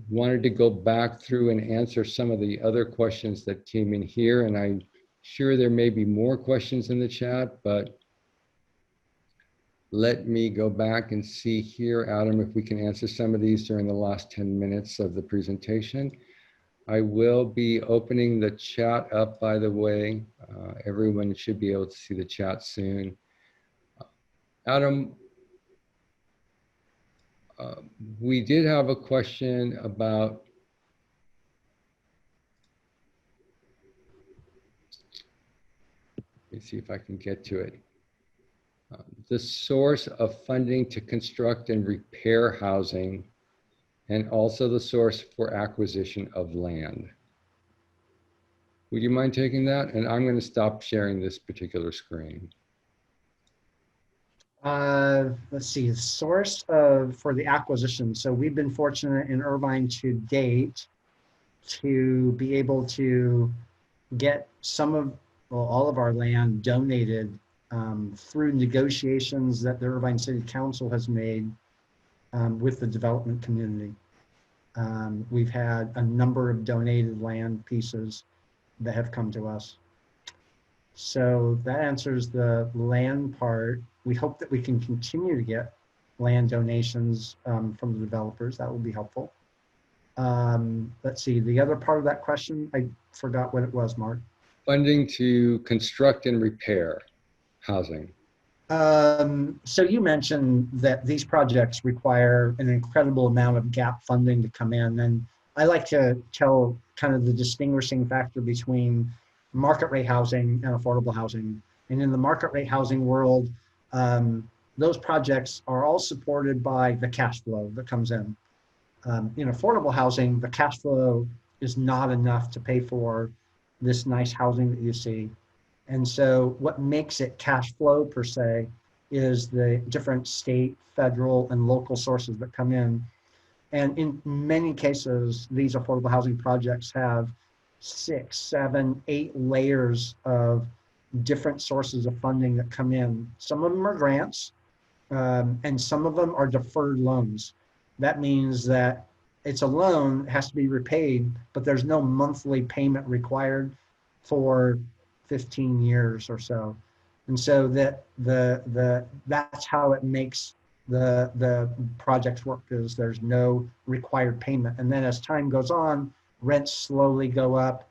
wanted to go back through and answer some of the other questions that came in here. And I'm sure there may be more questions in the chat, but let me go back and see here, Adam, if we can answer some of these during the last 10 minutes of the presentation. I will be opening the chat up, by the way. Everyone should be able to see the chat soon. Adam, we did have a question about let me see if I can get to it. The source of funding to construct and repair housing, and also the source for acquisition of land. Would you mind taking that? And I'm going to stop sharing this particular screen. Let's see, the source of for the acquisition. So we've been fortunate in Irvine to date to be able to get some of, well, all of our land donated through negotiations that the Irvine City Council has made with the development community. We've had a number of donated land pieces that have come to us. So that answers the land part. We hope that we can continue to get land donations from the developers. That will be helpful. Let's see, the other part of that question, I forgot what it was, Mark. Funding to construct and repair housing. So you mentioned that these projects require an incredible amount of gap funding to come in. And I like to tell kind of the distinguishing factor between market rate housing and affordable housing. And in the market rate housing world, those projects are all supported by the cash flow that comes in. In affordable housing, the cash flow is not enough to pay for this nice housing that you see. And so what makes it cash flow per se is the different state, federal, and local sources that come in. And in many cases, these affordable housing projects have 6, 7, 8 layers of different sources of funding that come in. Some of them are grants, and some of them are deferred loans. That means that it's a loan, it has to be repaid, but there's no monthly payment required for 15 years or so. And so that that's how it makes the projects work, is there's no required payment. And then as time goes on, rents slowly go up.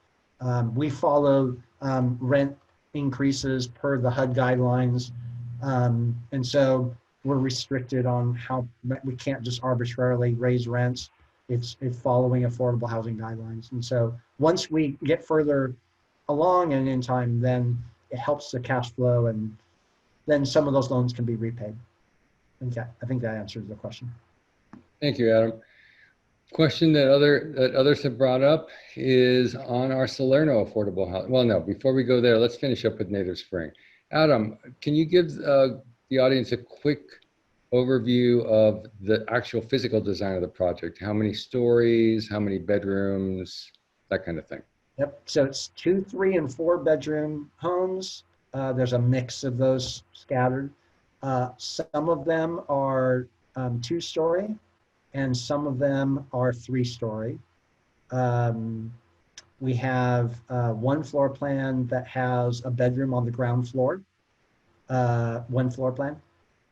We follow rent increases per the HUD guidelines. And so we're restricted on how, we can't just arbitrarily raise rents. It's following affordable housing guidelines. And so once we get further along and in time, then it helps the cash flow, and then some of those loans can be repaid. Okay, I think that answers the question. Thank you, Adam. Question that others have brought up is on our Salerno affordable housing. Well, no, before we go there, let's finish up with Native Spring. Adam, can you give the audience a quick overview of the actual physical design of the project? How many stories, how many bedrooms, that kind of thing? Yep, so it's 2, 3, and 4 bedroom homes. There's a mix of those scattered. Some of them are 2-story, and some of them are 3-story. We have one floor plan that has a bedroom on the ground floor, one floor plan.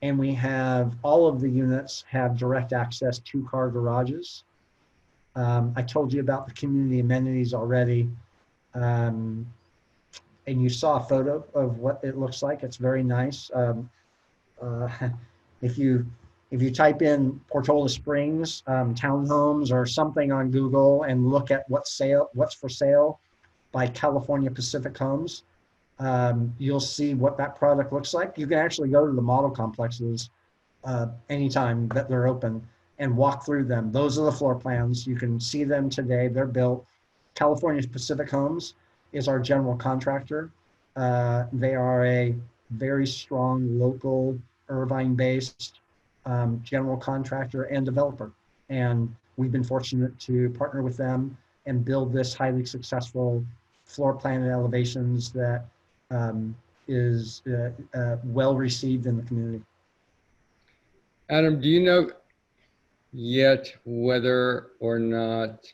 And we have, all of the units have direct access 2-car garages. I told you about the community amenities already. And you saw a photo of what it looks like. It's very nice. If you type in Portola Springs townhomes or something on Google and look at what's for sale by California Pacific Homes, you'll see what that product looks like. You can actually go to the model complexes anytime that they're open and walk through them. Those are the floor plans. You can see them today. They're built. California Pacific Homes is our general contractor. They are a very strong local Irvine-based general contractor and developer. And we've been fortunate to partner with them and build this highly successful floor plan and elevations that is well received in the community. Adam, do you know yet whether or not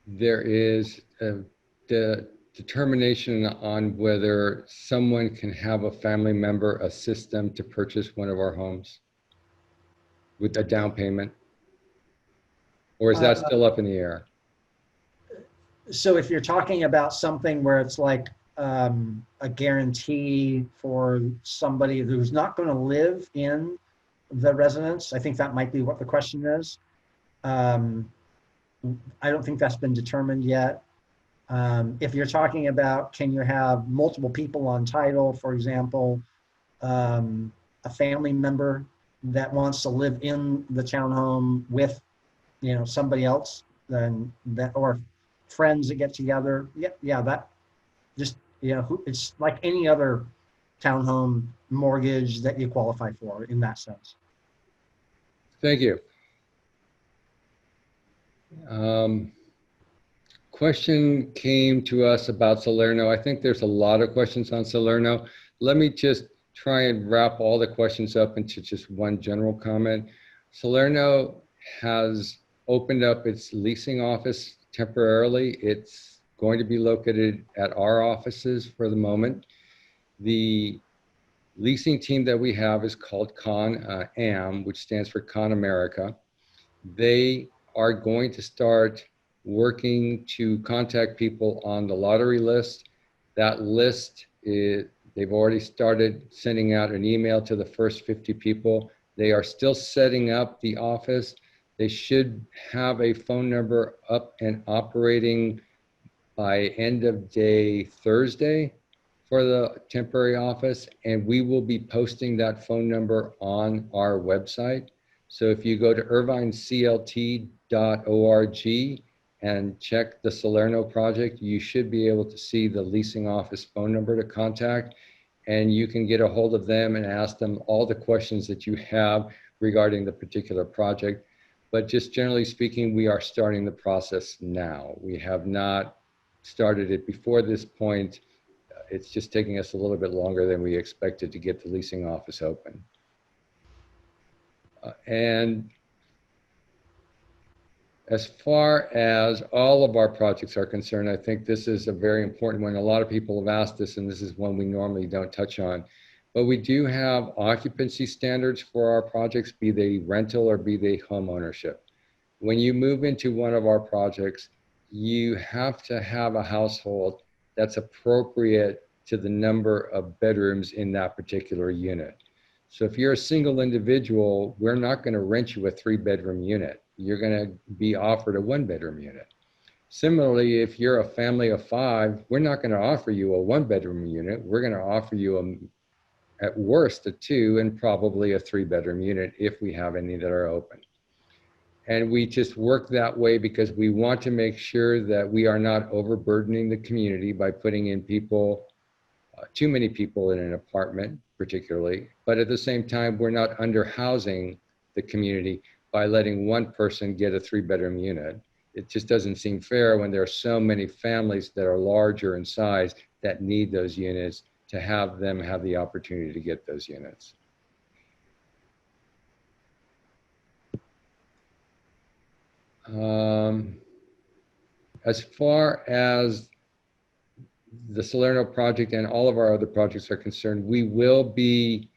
there is the determination on whether someone can have a family member assist them to purchase one of our homes with a down payment? Or is that still up in the air? So if you're talking about something where it's like a guarantee for somebody who's not going to live in the residence. I think that might be what the question is. Um, I don't think that's been determined yet. If you're talking about, can you have multiple people on title, for example, a family member that wants to live in the townhome with, somebody else, then that, or friends that get together. Yeah, that just, it's like any other townhome mortgage that you qualify for in that sense. Thank you. Question came to us about Salerno. I think there's a lot of questions on Salerno. Let me just try and wrap all the questions up into just one general comment. Salerno has opened up its leasing office temporarily. It's going to be located at our offices for the moment. The leasing team that we have is called CON-AM, which stands for ConAmerica. They are going to start working to contact people on the lottery list. That list is, they've already started sending out an email to the first 50 people. They are still setting up the office. They should have a phone number up and operating by end of day Thursday for the temporary office, and we will be posting that phone number on our website. So if you go to irvineclt.org and check the Salerno project, you should be able to see the leasing office phone number to contact, and you can get a hold of them and ask them all the questions that you have regarding the particular project. But just generally speaking, we are starting the process now. We have not started it before this point. It's just taking us a little bit longer than we expected to get the leasing office open. And as far as all of our projects are concerned, I think this is a very important one. A lot of people have asked this, and this is one we normally don't touch on. But we do have occupancy standards for our projects, be they rental or be they home ownership. When you move into one of our projects, you have to have a household that's appropriate to the number of bedrooms in that particular unit. So if you're a single individual, we're not going to rent you a 3-bedroom unit. You're going to be offered a 1-bedroom unit. Similarly, if you're a family of 5, we're not going to offer you a 1-bedroom unit. We're going to offer you at worst a 2 and probably a 3-bedroom unit if we have any that are open. And we just work that way because we want to make sure that we are not overburdening the community by putting in people, too many people in an apartment particularly, but at the same time, we're not underhousing the community by letting one person get a 3-bedroom unit. It just doesn't seem fair when there are so many families that are larger in size that need those units to have them have the opportunity to get those units. As far as the Salerno project and all of our other projects are concerned, we will be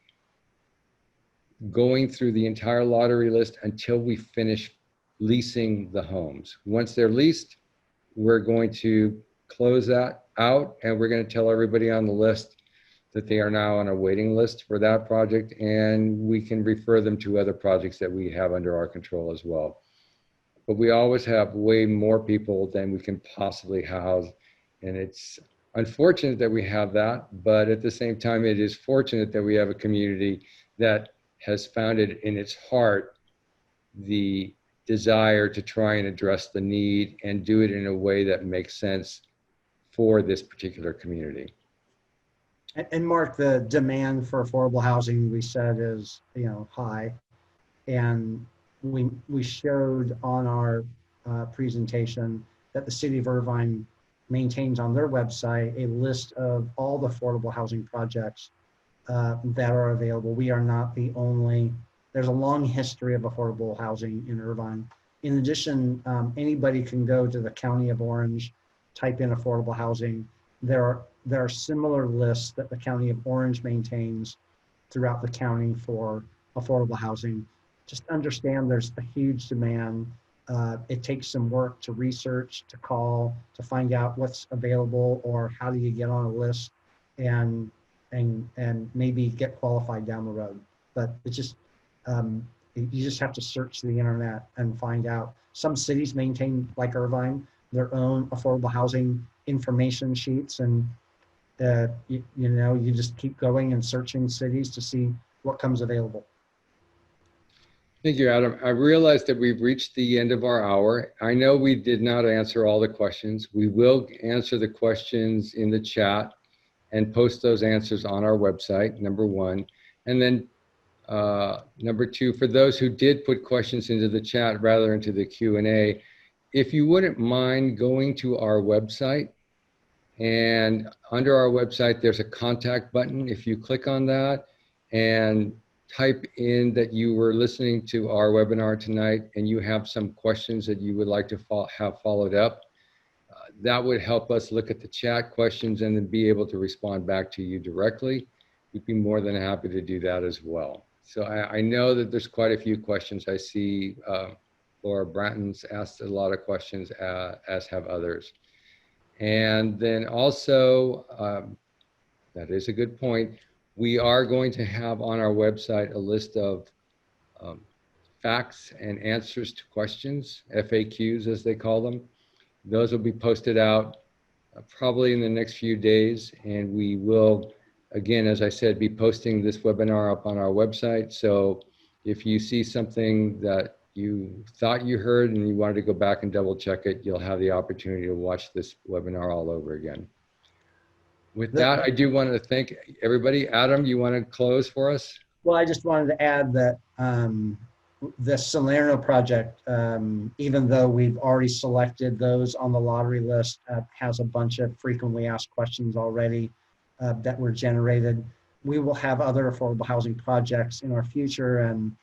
going through the entire lottery list until we finish leasing the homes. Once they're leased, we're going to close that out, and we're going to tell everybody on the list that they are now on a waiting list for that project, and we can refer them to other projects that we have under our control as well. But we always have way more people than we can possibly house, and it's unfortunate that we have that, but at the same time, it is fortunate that we have a community that has found it in its heart the desire to try and address the need and do it in a way that makes sense for this particular community. And Mark, the demand for affordable housing, we said, is high, and we showed on our presentation that the city of Irvine maintains on their website a list of all the affordable housing projects that are available. We are not the only. There's a long history of affordable housing in Irvine. In addition, anybody can go to the County of Orange, type in affordable housing. There are similar lists that the County of Orange maintains throughout the county for affordable housing. Just understand there's a huge demand. It takes some work to research, to call, to find out what's available or how do you get on a list and maybe get qualified down the road. But it's just, you just have to search the internet and find out. Some cities maintain, like Irvine, their own affordable housing information sheets, and you know, you just keep going and searching cities to see what comes available. Thank you, Adam. I realize that we've reached the end of our hour. I know we did not answer all the questions. We will answer the questions in the chat and post those answers on our website, number one. And then number two, for those who did put questions into the chat rather into the Q&A, if you wouldn't mind going to our website, and under our website, there's a contact button. If you click on that and type in that you were listening to our webinar tonight and you have some questions that you would like to have followed up, that would help us look at the chat questions and then be able to respond back to you directly. We'd be more than happy to do that as well. So I know that there's quite a few questions. I see Laura Bratton's asked a lot of questions, as have others. And then also, that is a good point, we are going to have on our website a list of facts and answers to questions, FAQs as they call them. Those will be posted out probably in the next few days, and we will, again, as I said, be posting this webinar up on our website. So if you see something that you thought you heard and you wanted to go back and double check it, you'll have the opportunity to watch this webinar all over again. With that, I do want to thank everybody. Adam, you want to close for us? Well, I just wanted to add that the Salerno project, even though we've already selected those on the lottery list, has a bunch of frequently asked questions already that were generated. We will have other affordable housing projects in our future, and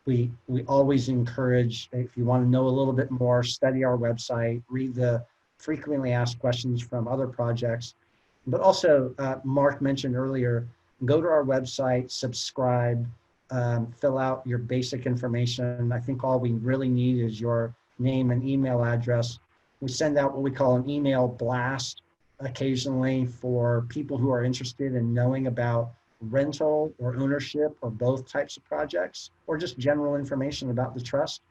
we always encourage, if you want to know a little bit more, study our website, read the frequently asked questions from other projects. But also, Mark mentioned earlier, go to our website, subscribe, fill out your basic information. I think all we really need is your name and email address. We send out what we call an email blast occasionally for people who are interested in knowing about rental or ownership or both types of projects, or just general information about the trust.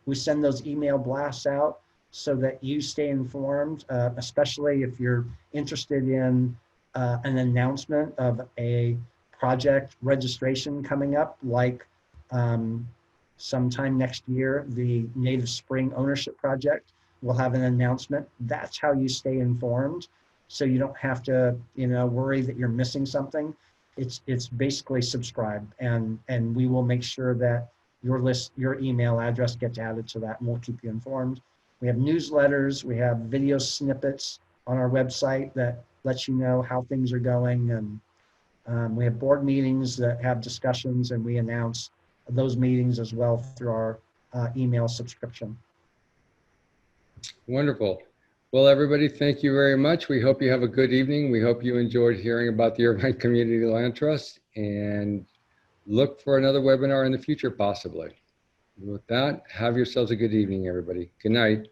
We send those email blasts out so that you stay informed, especially if you're interested in an announcement of a project registration coming up, like sometime next year, the Native Spring Ownership Project will have an announcement. That's how you stay informed, so you don't have to, you know, worry that you're missing something. It's basically subscribe, and we will make sure that your email address gets added to that, and we'll keep you informed. We have newsletters, we have video snippets on our website that lets you know how things are going, and we have board meetings that have discussions, and we announce those meetings as well through our email subscription. Wonderful. Well, everybody, thank you very much. We hope you have a good evening. We hope you enjoyed hearing about the Irvine Community Land Trust, and look for another webinar in the future, possibly. With that, have yourselves a good evening, everybody. Good night.